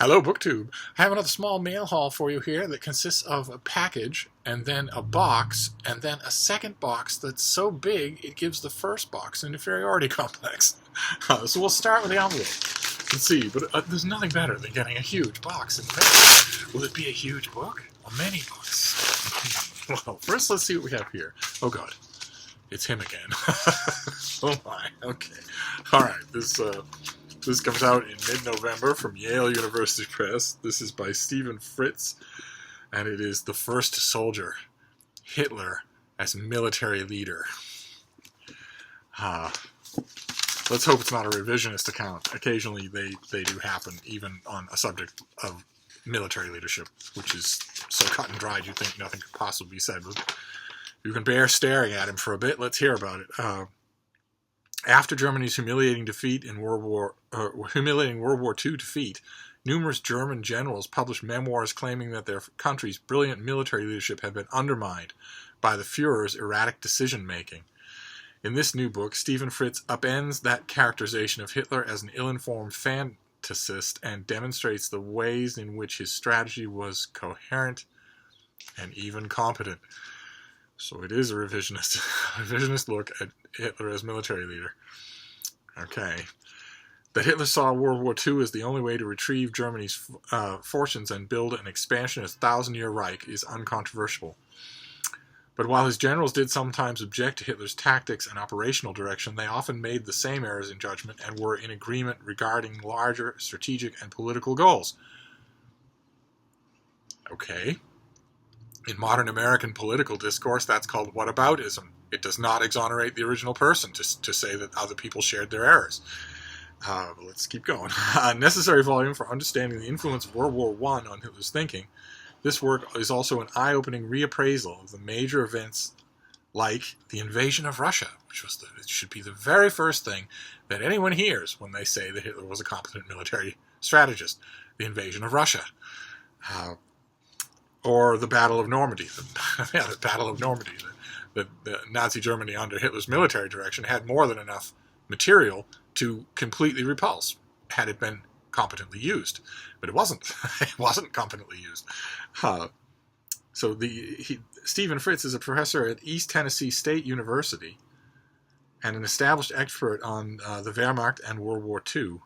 Hello, BookTube. I have another small mail haul for you here that consists of a package and then a box and then a second box that's so big it gives the first box an inferiority complex. So we'll start with the envelope and see, but there's nothing better than getting a huge box in the mail. Will it be a huge book or many books? Well, first let's see what we have here. Oh god, it's him again. Oh my, okay. Alright, this comes out in mid-November from Yale University Press. This is by Stephen Fritz, and it is The First Soldier, Hitler as Military Leader. Let's hope it's not a revisionist account. Occasionally they do happen, even on a subject of military leadership, which is so cut and dried you'd think nothing could possibly be said. But you can bear staring at him for a bit. Let's hear about it. After Germany's humiliating World War II defeat, numerous German generals published memoirs claiming that their country's brilliant military leadership had been undermined by the Führer's erratic decision-making. In this new book, Stephen Fritz upends that characterization of Hitler as an ill-informed fantasist and demonstrates the ways in which his strategy was coherent and even competent. So it is a revisionist look at Hitler as military leader. Okay. That Hitler saw World War II as the only way to retrieve Germany's fortunes and build an expansionist thousand-year Reich is uncontroversial. But while his generals did sometimes object to Hitler's tactics and operational direction, they often made the same errors in judgment and were in agreement regarding larger strategic and political goals. Okay. In modern American political discourse, that's called whataboutism. It does not exonerate the original person to say that other people shared their errors. Let's keep going. A necessary volume for understanding the influence of World War I on Hitler's thinking, this work is also an eye-opening reappraisal of the major events like the invasion of Russia, which it should be the very first thing that anyone hears when they say that Hitler was a competent military strategist. The invasion of Russia. Or the Battle of Normandy. The Battle of Normandy. The Nazi Germany under Hitler's military direction had more than enough material to completely repulse, had it been competently used. But it wasn't. It wasn't competently used. So Stephen Fritz is a professor at East Tennessee State University and an established expert on the Wehrmacht and World War II.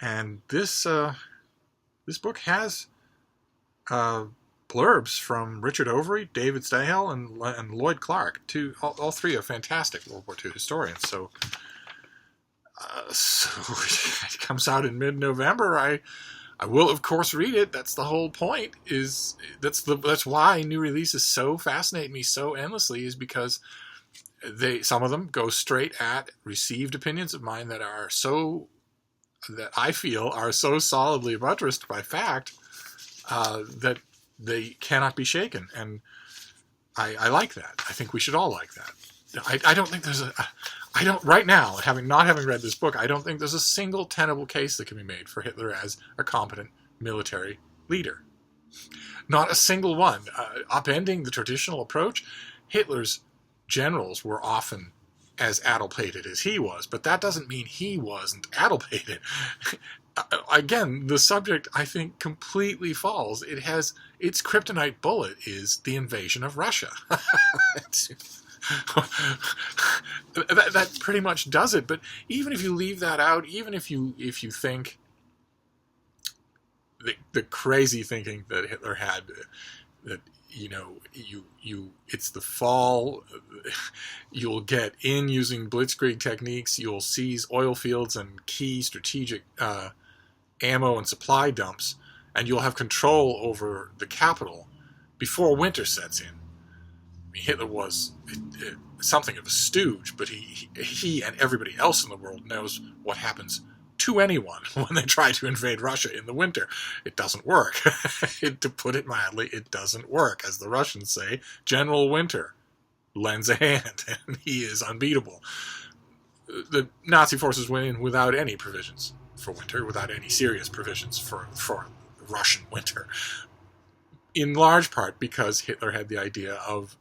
And this book has blurbs from Richard Overy, David Stahel, and Lloyd Clark. All three are fantastic World War II historians. So it comes out in mid-November. I will, of course, read it. That's the whole point. That's why new releases so fascinate me so endlessly, is because some of them go straight at received opinions of mine that I feel are so solidly buttressed by fact that they cannot be shaken, and I like that. I think we should all like that. I don't think there's right now, not having read this book, I don't think there's a single tenable case that can be made for Hitler as a competent military leader. Not a single one. Upending the traditional approach, Hitler's generals were often as addle-pated as he was, but that doesn't mean he wasn't addle-pated. Again, the subject, I think, completely falls. Its kryptonite bullet is the invasion of Russia. That pretty much does it. But even if you leave that out, even if you think the crazy thinking that Hitler had, that it's the fall, you'll get in using blitzkrieg techniques, you'll seize oil fields and key strategic ammo and supply dumps, and you'll have control over the capital before winter sets in. I mean, Hitler was something of a stooge, but he and everybody else in the world knows what happens to anyone when they try to invade Russia in the winter. It doesn't work. To put it mildly, it doesn't work. As the Russians say, General Winter lends a hand, and he is unbeatable. The Nazi forces went in without any provisions for winter, without any serious provisions for Russian winter. In large part because Hitler had the idea of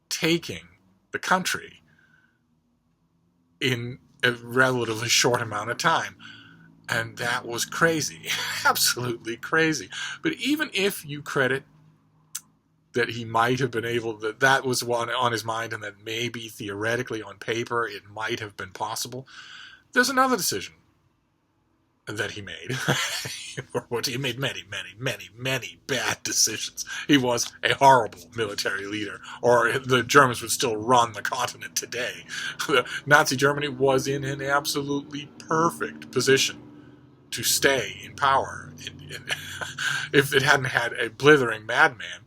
taking the country in a relatively short amount of time. And that was crazy. Absolutely crazy. But even if you credit that he might have been able, that was one on his mind, and that maybe theoretically on paper it might have been possible, there's another decision that he made. He made many, many, many, many bad decisions. He was a horrible military leader, or the Germans would still run the continent today. Nazi Germany was in an absolutely perfect position to stay in power if it hadn't had a blithering madman.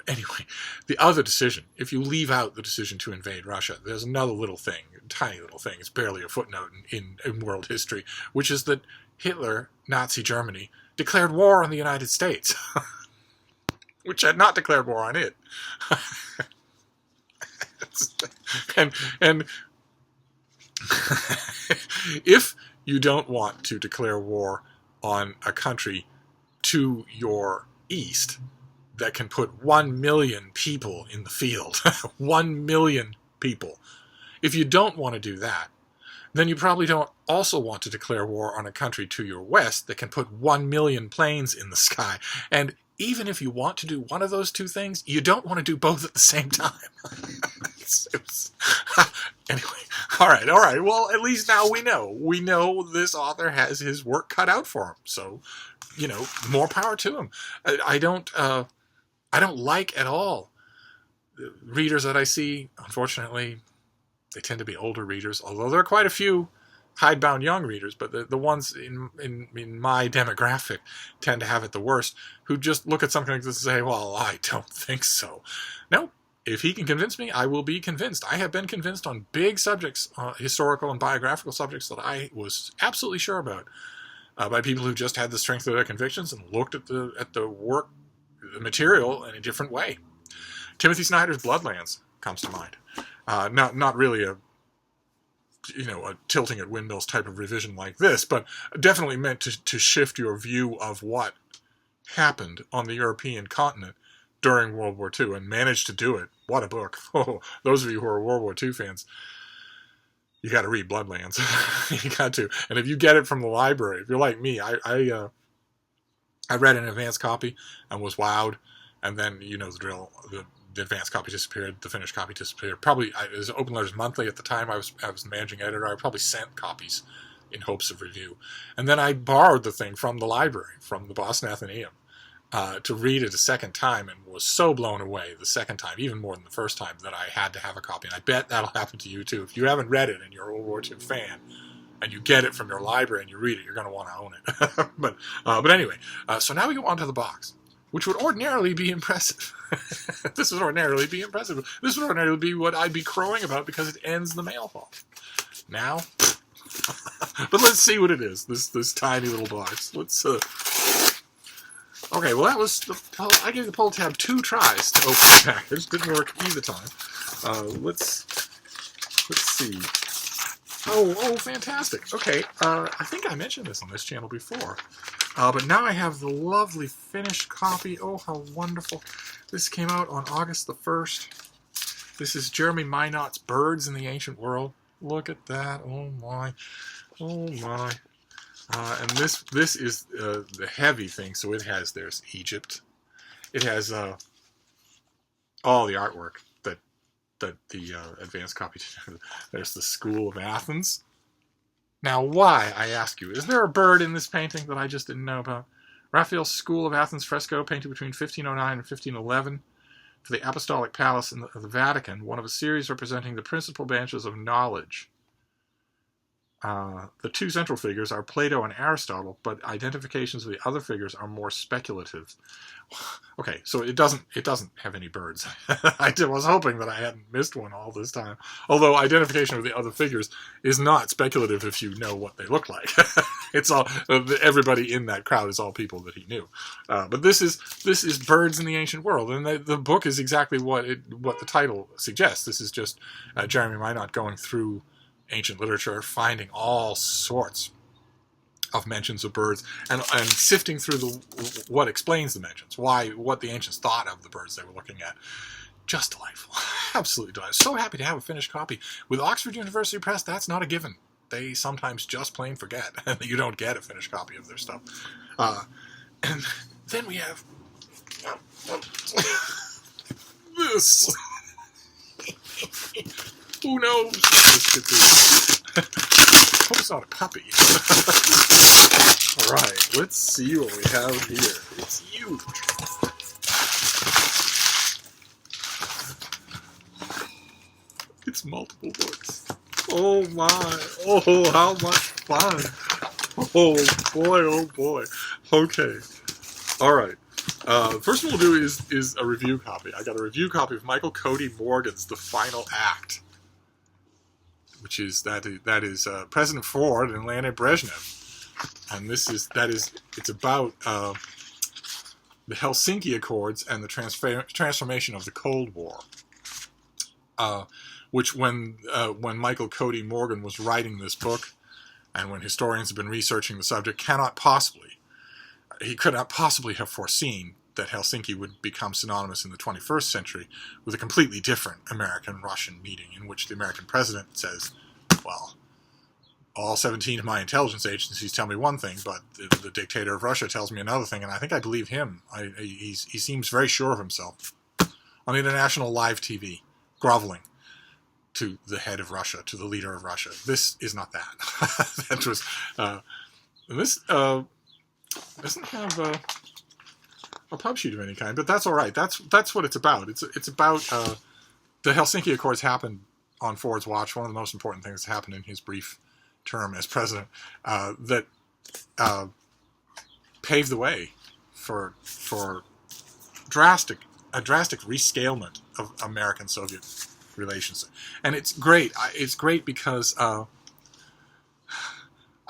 Anyway, the other decision, if you leave out the decision to invade Russia, there's another little thing, tiny little thing, it's barely a footnote in world history, which is that Hitler, Nazi Germany, declared war on the United States, which had not declared war on it. and if you don't want to declare war on a country to your east that can put 1 million people in the field, 1 million people, if you don't want to do that, then you probably don't also want to declare war on a country to your west that can put 1 million planes in the sky. And even if you want to do one of those two things, you don't want to do both at the same time. Anyway, all right. Well, at least now we know. We know this author has his work cut out for him. So, more power to him. I don't like at all the readers that I see. Unfortunately, they tend to be older readers, although there are quite a few hidebound young readers, but the ones in my demographic tend to have it the worst, who just look at something like this and say, well, I don't think so. No, if he can convince me, I will be convinced. I have been convinced on big subjects, historical and biographical subjects that I was absolutely sure about, by people who just had the strength of their convictions and looked at the work, the material in a different way. Timothy Snyder's Bloodlands comes to mind. Not really a tilting at windmills type of revision like this, but definitely meant to shift your view of what happened on the European continent during World War II, and managed to do it. What a book. Oh, those of you who are World War II fans, you got to read Bloodlands. You got to. And if you get it from the library, if you're like me, I read an advanced copy and was wowed, and then the drill. The advanced copy disappeared. The finished copy disappeared. Probably, it was Open Letters Monthly at the time. I was the managing editor. I probably sent copies in hopes of review. And then I borrowed the thing from the library, from the Boston Athenaeum, to read it a second time, and was so blown away the second time, even more than the first time, that I had to have a copy. And I bet that'll happen to you too. If you haven't read it and you're a World War II fan, and you get it from your library and you read it, you're going to want to own it. But anyway, so now we go on to the box, which would ordinarily be impressive. This would ordinarily be impressive. This would ordinarily be what I'd be crowing about because it ends the mail haul. Now, but let's see what it is. This tiny little box. Let's. Okay, well that was I gave the pull tab 2 tries to open the package. Didn't work either time. Let's see. Oh, fantastic. Okay, I think I mentioned this on this channel before. But now I have the lovely finished copy. Oh, how wonderful. This came out on August the 1st. This is Jeremy Minot's Birds in the Ancient World. Look at that. Oh, my. Oh, my. And this is the heavy thing. So there's Egypt. It has all the artwork that the advanced copy did. There's the School of Athens. Now, why, I ask you, is there a bird in this painting that I just didn't know about? Raphael's School of Athens fresco, painted between 1509 and 1511 for the Apostolic Palace in the Vatican, one of a series representing the principal branches of knowledge. The 2 central figures are Plato and Aristotle, but identifications of the other figures are more speculative. Okay, so it doesn't have any birds. I was hoping that I hadn't missed one all this time. Although identification of the other figures is not speculative if you know what they look like. It's all everybody in that crowd is all people that he knew. But this is Birds in the Ancient World, and the book is exactly what the title suggests. This is just Jeremy Minot going through ancient literature, finding all sorts of mentions of birds, and sifting through what explains the mentions, what the ancients thought of the birds they were looking at. Just delightful. Absolutely delightful. So happy to have a finished copy. With Oxford University Press, that's not a given. they sometimes just plain forget, and you don't get a finished copy of their stuff. And then we have this. Who knows what this could be? Hope it's not a puppy. Alright, let's see what we have here. It's huge. It's multiple books. Oh my. Oh, how much fun. Oh boy, oh boy. Okay. Alright. First one we'll do is a review copy. I got a review copy of Michael Cody Morgan's The Final Act, which is President Ford and Leonid Brezhnev, and it's about the Helsinki Accords and the transformation of the Cold War, which when Michael Cody Morgan was writing this book, and when historians have been researching the subject, he could not possibly have foreseen that Helsinki would become synonymous in the 21st century with a completely different American-Russian meeting in which the American president says, well, all 17 of my intelligence agencies tell me one thing, but the dictator of Russia tells me another thing, and I think I believe him. He seems very sure of himself. On international live TV, groveling to the head of Russia, to the leader of Russia. This is not that. That was... this doesn't have a pub sheet of any kind, but that's all right. That's what it's about. It's about the Helsinki Accords happened on Ford's watch. One of the most important things that happened in his brief term as president that paved the way for a drastic rescalement of American-Soviet relations, and it's great. It's great because.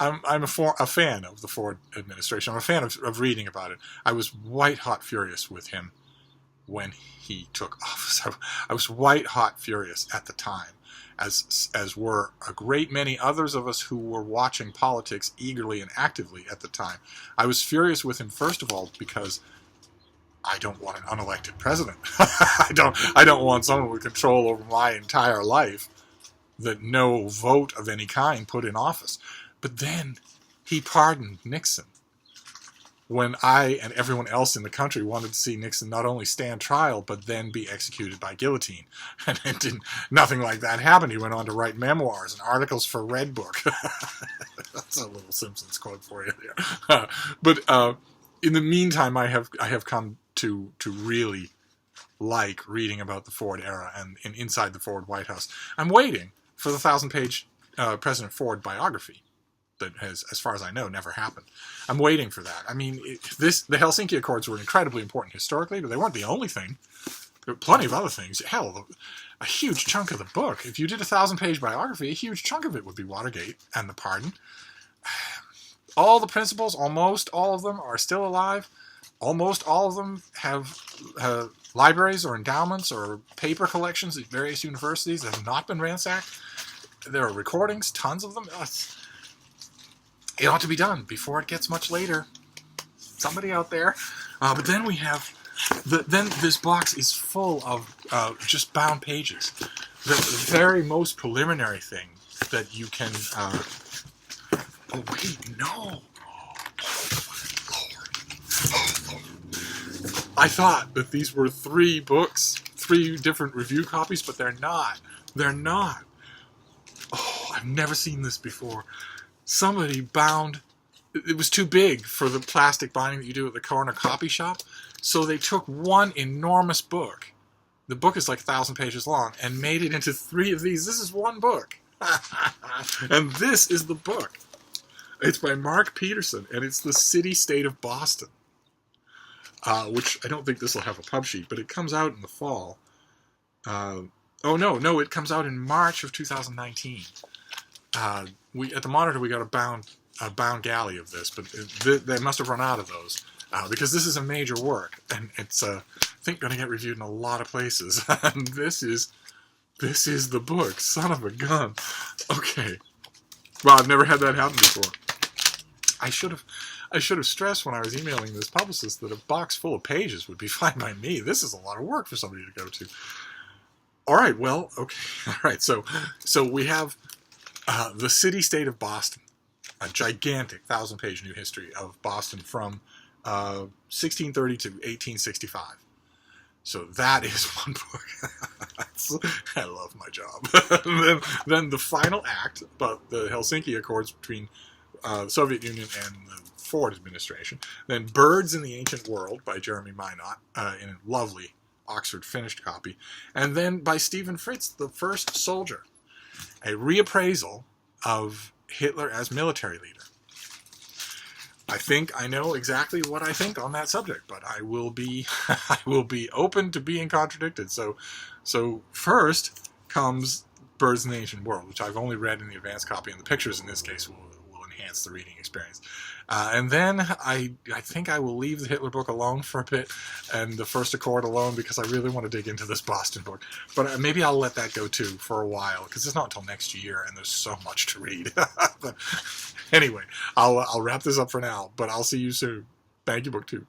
I'm a fan of the Ford administration. I'm a fan of reading about it. I was white-hot furious with him when he took office. I was white-hot furious at the time, as were a great many others of us who were watching politics eagerly and actively at the time. I was furious with him, first of all, because I don't want an unelected president. I don't want someone with control over my entire life that no vote of any kind put in office. But then he pardoned Nixon when I and everyone else in the country wanted to see Nixon not only stand trial, but then be executed by guillotine. And nothing like that happened. He went on to write memoirs and articles for Red Book. That's a little Simpsons quote for you there. But in the meantime, I have come to really like reading about the Ford era and inside the Ford White House. I'm waiting for the 1,000-page President Ford biography that has, as far as I know, never happened. I'm waiting for that. I mean, the Helsinki Accords were incredibly important historically, but they weren't the only thing. There were plenty of other things. Hell, a huge chunk of the book, if you did a 1,000-page biography, a huge chunk of it would be Watergate and the pardon. All the principals, almost all of them, are still alive. Almost all of them have libraries or endowments or paper collections at various universities that have not been ransacked. There are recordings, tons of them. It ought to be done before it gets much later. Somebody out there. But then we have... Then this box is full of just bound pages. The very most preliminary thing that you can... oh, wait, no. I thought that these were 3 books, 3 different review copies, but they're not. They're not. Oh, I've never seen this before. Somebody bound... It was too big for the plastic binding that you do at the corner copy shop, so they took one enormous book. The book is like 1,000 pages long, and made it into 3 of these. This is one book. And this is the book. It's by Mark Peterson, and it's The City-State of Boston. Which I don't think this will have a pub sheet, but it comes out in the fall. Oh, no, it comes out in March of 2019. At the Monitor, we got a bound galley of this, but they must have run out of those. Because this is a major work, and it's, I think, going to get reviewed in a lot of places. And this is the book. Son of a gun. Okay. Well, I've never had that happen before. I should have stressed when I was emailing this publicist that a box full of pages would be fine by me. This is a lot of work for somebody to go to. All right, well, okay. All right, so we have The city-state of Boston, a gigantic 1,000-page new history of Boston from 1630 to 1865. So that is one book. I love my job. then the final act about the Helsinki Accords between the Soviet Union and the Ford administration. Then Birds in the Ancient World by Jeremy Minot in a lovely Oxford finished copy. And then by Stephen Fritz, The First Soldier, a reappraisal of Hitler as military leader. I think I know exactly what I think on that subject, but I will be I will be open to being contradicted. So first comes Birds in the Ancient World, which I've only read in the advanced copy, and the pictures in this case will enhance the reading experience. And then I think I will leave the Hitler book alone for a bit, and The First Accord alone, because I really want to dig into this Boston book. But maybe I'll let that go too for a while, because it's not until next year, and there's so much to read. But anyway, I'll wrap this up for now, but I'll see you soon. Thank you, BookTube.